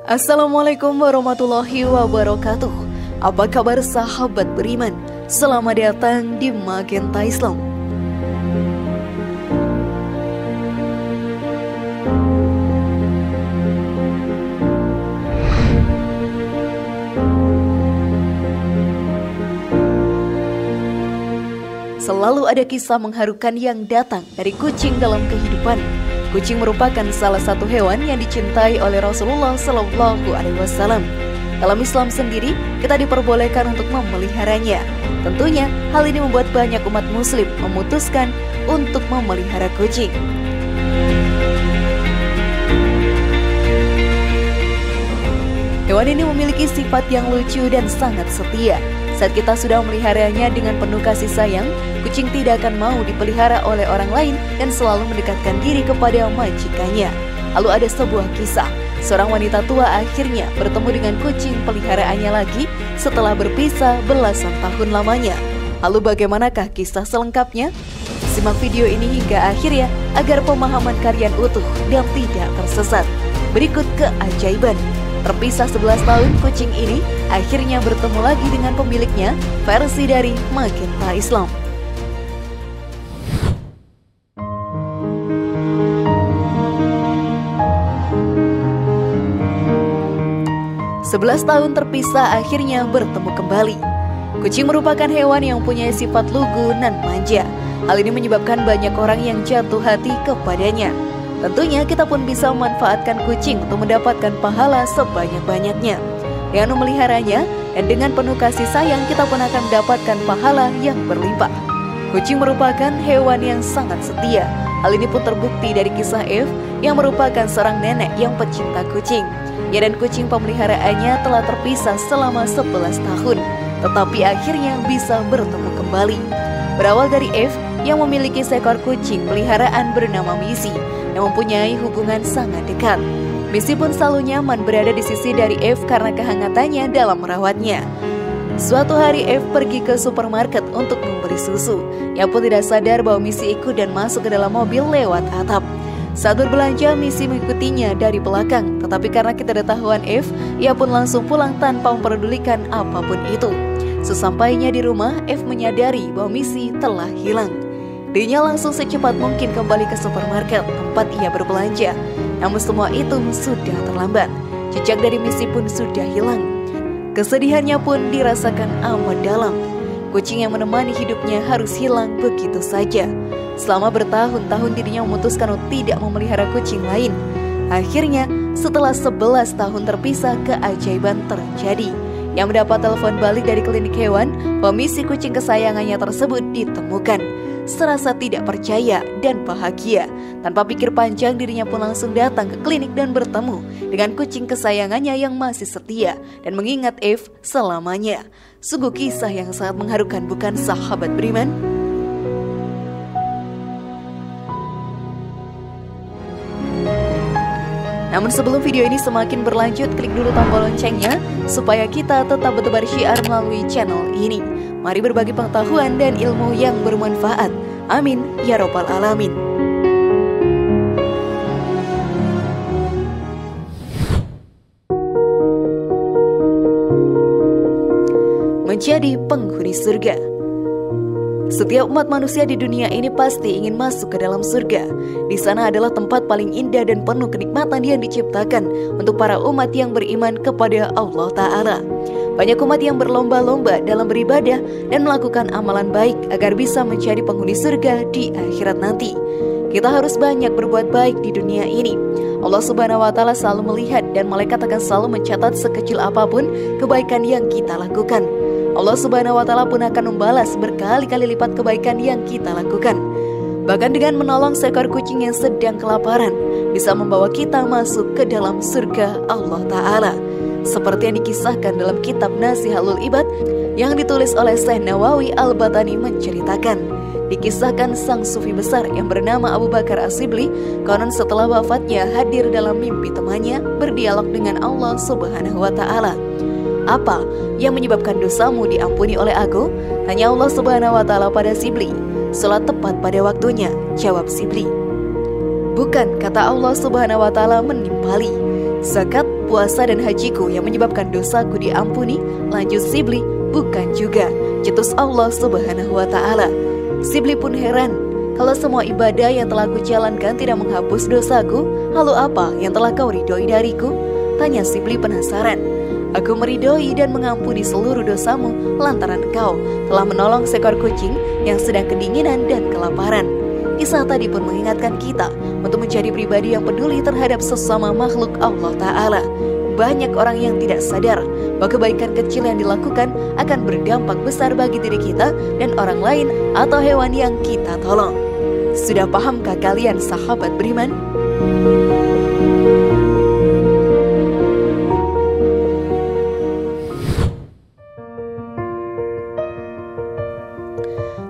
Assalamualaikum warahmatullahi wabarakatuh. Apa kabar sahabat beriman? Selamat datang di Magenta Islam. Selalu ada kisah mengharukan yang datang dari kucing dalam kehidupan. Kucing merupakan salah satu hewan yang dicintai oleh Rasulullah SAW. Dalam Islam sendiri, kita diperbolehkan untuk memeliharanya. Tentunya, hal ini membuat banyak umat muslim memutuskan untuk memelihara kucing. Hewan ini memiliki sifat yang lucu dan sangat setia. Saat kita sudah memeliharanya dengan penuh kasih sayang, kucing tidak akan mau dipelihara oleh orang lain dan selalu mendekatkan diri kepada majikannya. Lalu ada sebuah kisah, seorang wanita tua akhirnya bertemu dengan kucing peliharaannya lagi setelah berpisah belasan tahun lamanya. Lalu bagaimanakah kisah selengkapnya? Simak video ini hingga akhirnya agar pemahaman kalian utuh dan tidak tersesat. Berikut keajaiban. Terpisah 11 tahun, kucing ini akhirnya bertemu lagi dengan pemiliknya, versi dari Magenta Islam. "11 tahun terpisah akhirnya bertemu kembali." Kucing merupakan hewan yang punya sifat lugu dan manja. Hal ini menyebabkan banyak orang yang jatuh hati kepadanya. Tentunya kita pun bisa memanfaatkan kucing untuk mendapatkan pahala sebanyak-banyaknya. Dengan memeliharanya dan dengan penuh kasih sayang, kita pun akan mendapatkan pahala yang berlimpah. Kucing merupakan hewan yang sangat setia. Hal ini pun terbukti dari kisah Eve yang merupakan seorang nenek yang pecinta kucing. Ya, dan kucing pemeliharaannya telah terpisah selama 11 tahun, tetapi akhirnya bisa bertemu kembali. Berawal dari Eve yang memiliki seekor kucing peliharaan bernama Missy yang mempunyai hubungan sangat dekat. Missy pun selalu nyaman berada di sisi dari Eve karena kehangatannya dalam merawatnya. Suatu hari Eve pergi ke supermarket untuk membeli susu. Ia pun tidak sadar bahwa Missy ikut dan masuk ke dalam mobil lewat atap. Saat berbelanja, Missy mengikutinya dari belakang. Tetapi karena ketidaktahuan Eve, ia pun langsung pulang tanpa memperdulikan apapun itu. Sesampainya di rumah, Eve menyadari bahwa Missy telah hilang. Dirinya langsung secepat mungkin kembali ke supermarket tempat ia berbelanja. Namun semua itu sudah terlambat. Jejak dari Missy pun sudah hilang. Kesedihannya pun dirasakan amat dalam. Kucing yang menemani hidupnya harus hilang begitu saja. Selama bertahun-tahun dirinya memutuskan untuk tidak memelihara kucing lain. Akhirnya setelah 11 tahun terpisah, keajaiban terjadi. Yang mendapat telepon balik dari klinik hewan bahwa Missy kucing kesayangannya tersebut ditemukan. Serasa tidak percaya dan bahagia. Tanpa pikir panjang, dirinya pun langsung datang ke klinik dan bertemu dengan kucing kesayangannya yang masih setia dan mengingat Eve selamanya. Sungguh kisah yang sangat mengharukan, bukan sahabat beriman? Namun sebelum video ini semakin berlanjut, klik dulu tombol loncengnya supaya kita tetap bertebar syiar melalui channel ini. Mari berbagi pengetahuan dan ilmu yang bermanfaat. Amin ya robbal alamin. Menjadi penghuni surga. Setiap umat manusia di dunia ini pasti ingin masuk ke dalam surga. Di sana adalah tempat paling indah dan penuh kenikmatan yang diciptakan untuk para umat yang beriman kepada Allah Ta'ala. Banyak umat yang berlomba-lomba dalam beribadah dan melakukan amalan baik agar bisa menjadi penghuni surga di akhirat nanti. Kita harus banyak berbuat baik di dunia ini. Allah Subhanahu wa Ta'ala selalu melihat dan malaikat akan selalu mencatat sekecil apapun kebaikan yang kita lakukan. Allah Subhanahu wa Ta'ala pun akan membalas berkali-kali lipat kebaikan yang kita lakukan. Bahkan dengan menolong seekor kucing yang sedang kelaparan, bisa membawa kita masuk ke dalam surga Allah Ta'ala. Seperti yang dikisahkan dalam kitab Nasihatul Ibad yang ditulis oleh Syekh Nawawi Al-Batani menceritakan. Dikisahkan sang sufi besar yang bernama Abu Bakar As-Sibli, konon setelah wafatnya hadir dalam mimpi temannya berdialog dengan Allah Subhanahu wa Ta'ala. "Apa yang menyebabkan dosamu diampuni oleh aku?" Tanya Allah Subhanahu wa Ta'ala pada Sibli. "Salat tepat pada waktunya," jawab Sibli. "Bukan," kata Allah Subhanahu wa Ta'ala menimpali. Zakat, puasa, dan hajiku yang menyebabkan dosaku diampuni. Lanjut Shibli, bukan juga, cetus Allah Subhanahu wa Ta'ala. Shibli pun heran, kalau semua ibadah yang telah kujalankan tidak menghapus dosaku, lalu apa yang telah kau ridhoi dariku? Tanya Shibli penasaran. Aku meridhoi dan mengampuni seluruh dosamu lantaran engkau telah menolong seekor kucing yang sedang kedinginan dan kelaparan. Kisah tadi pun mengingatkan kita untuk menjadi pribadi yang peduli terhadap sesama makhluk Allah Ta'ala. Banyak orang yang tidak sadar bahwa kebaikan kecil yang dilakukan akan berdampak besar bagi diri kita dan orang lain atau hewan yang kita tolong. Sudah pahamkah kalian sahabat beriman?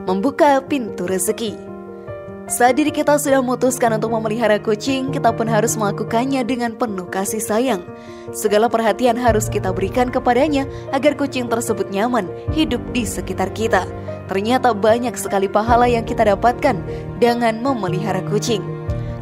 Membuka pintu rezeki. Saat diri kita sudah memutuskan untuk memelihara kucing, kita pun harus melakukannya dengan penuh kasih sayang. Segala perhatian harus kita berikan kepadanya agar kucing tersebut nyaman hidup di sekitar kita. Ternyata banyak sekali pahala yang kita dapatkan dengan memelihara kucing.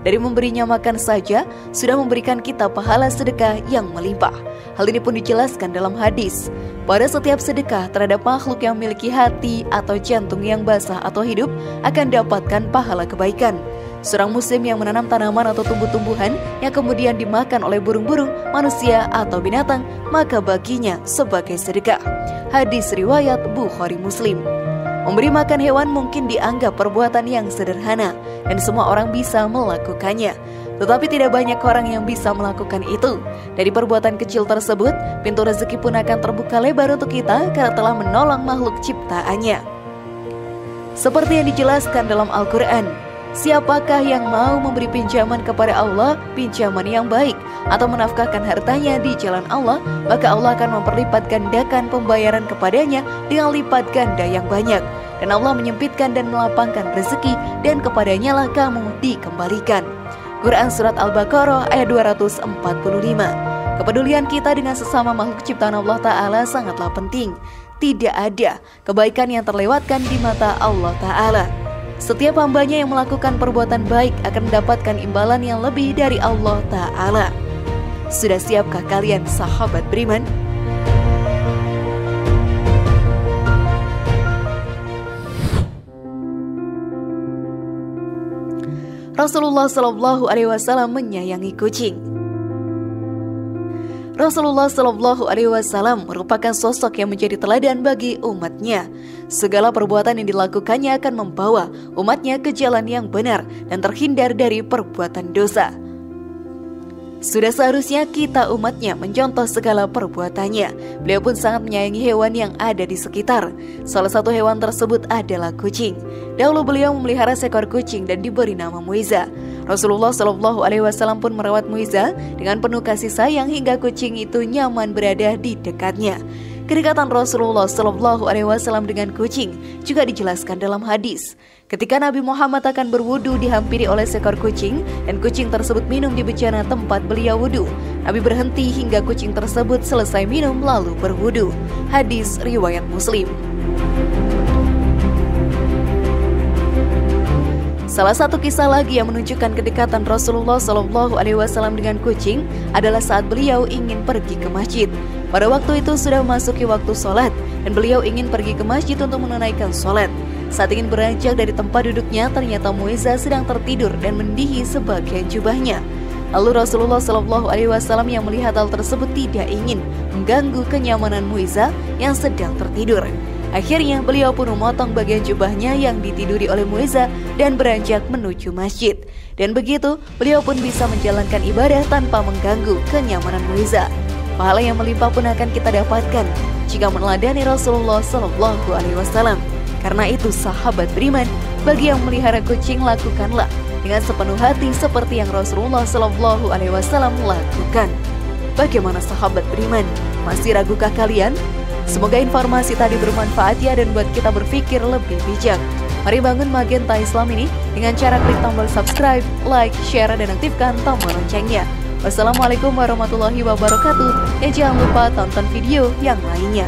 Dari memberinya makan saja sudah memberikan kita pahala sedekah yang melimpah. Hal ini pun dijelaskan dalam hadis. Pada setiap sedekah terhadap makhluk yang memiliki hati atau jantung yang basah atau hidup akan dapatkan pahala kebaikan. Seorang muslim yang menanam tanaman atau tumbuh-tumbuhan yang kemudian dimakan oleh burung-burung, manusia atau binatang, maka baginya sebagai sedekah. Hadis riwayat Bukhari Muslim. Memberi makan hewan mungkin dianggap perbuatan yang sederhana dan semua orang bisa melakukannya. Tetapi tidak banyak orang yang bisa melakukan itu. Dari perbuatan kecil tersebut, pintu rezeki pun akan terbuka lebar untuk kita karena telah menolong makhluk ciptaannya. Seperti yang dijelaskan dalam Al-Quran, siapakah yang mau memberi pinjaman kepada Allah, pinjaman yang baik, atau menafkahkan hartanya di jalan Allah, maka Allah akan memperlipat gandakan pembayaran kepadanya dengan lipat ganda yang banyak. Dan Allah menyempitkan dan melapangkan rezeki, dan kepadanya lah kamu dikembalikan. Quran Surat Al-Baqarah ayat 245. Kepedulian kita dengan sesama makhluk ciptaan Allah Ta'ala sangatlah penting. Tidak ada kebaikan yang terlewatkan di mata Allah Ta'ala. Setiap hambanya yang melakukan perbuatan baik akan mendapatkan imbalan yang lebih dari Allah Ta'ala. Sudah siapkah kalian sahabat beriman? Rasulullah Shallallahu Alaihi Wasallam menyayangi kucing. Rasulullah Shallallahu Alaihi Wasallam merupakan sosok yang menjadi teladan bagi umatnya. Segala perbuatan yang dilakukannya akan membawa umatnya ke jalan yang benar dan terhindar dari perbuatan dosa. Sudah seharusnya kita umatnya mencontoh segala perbuatannya. Beliau pun sangat menyayangi hewan yang ada di sekitar. Salah satu hewan tersebut adalah kucing. Dahulu beliau memelihara seekor kucing dan diberi nama Muiza. Rasulullah Shallallahu Alaihi Wasallam pun merawat Muiza dengan penuh kasih sayang hingga kucing itu nyaman berada di dekatnya. Kedekatan Rasulullah Shallallahu Alaihi Wasallam dengan kucing juga dijelaskan dalam hadis. Ketika Nabi Muhammad akan berwudu dihampiri oleh seekor kucing dan kucing tersebut minum di bejana tempat beliau wudu. Nabi berhenti hingga kucing tersebut selesai minum lalu berwudu. Hadis riwayat Muslim. Salah satu kisah lagi yang menunjukkan kedekatan Rasulullah Shallallahu Alaihi Wasallam dengan kucing adalah saat beliau ingin pergi ke masjid. Pada waktu itu sudah memasuki waktu sholat dan beliau ingin pergi ke masjid untuk menunaikan sholat. Saat ingin beranjak dari tempat duduknya, ternyata Muiza sedang tertidur dan mendihi sebagian jubahnya. Lalu Rasulullah Shallallahu Alaihi Wasallam yang melihat hal tersebut tidak ingin mengganggu kenyamanan Muiza yang sedang tertidur. Akhirnya beliau pun memotong bagian jubahnya yang ditiduri oleh Muiza dan beranjak menuju masjid. Dan begitu beliau pun bisa menjalankan ibadah tanpa mengganggu kenyamanan Muiza. Pahala yang melimpah pun akan kita dapatkan jika meneladani Rasulullah Shallallahu Alaihi Wasallam. Karena itu sahabat beriman, bagi yang melihara kucing lakukanlah dengan sepenuh hati seperti yang Rasulullah Shallallahu Alaihi Wasallam lakukan. Bagaimana sahabat beriman? Masih ragukah kalian? Semoga informasi tadi bermanfaat ya dan buat kita berpikir lebih bijak. Mari bangun Magenta Islam ini dengan cara klik tombol subscribe, like, share, dan aktifkan tombol loncengnya. Wassalamualaikum warahmatullahi wabarakatuh. Dan jangan lupa tonton video yang lainnya.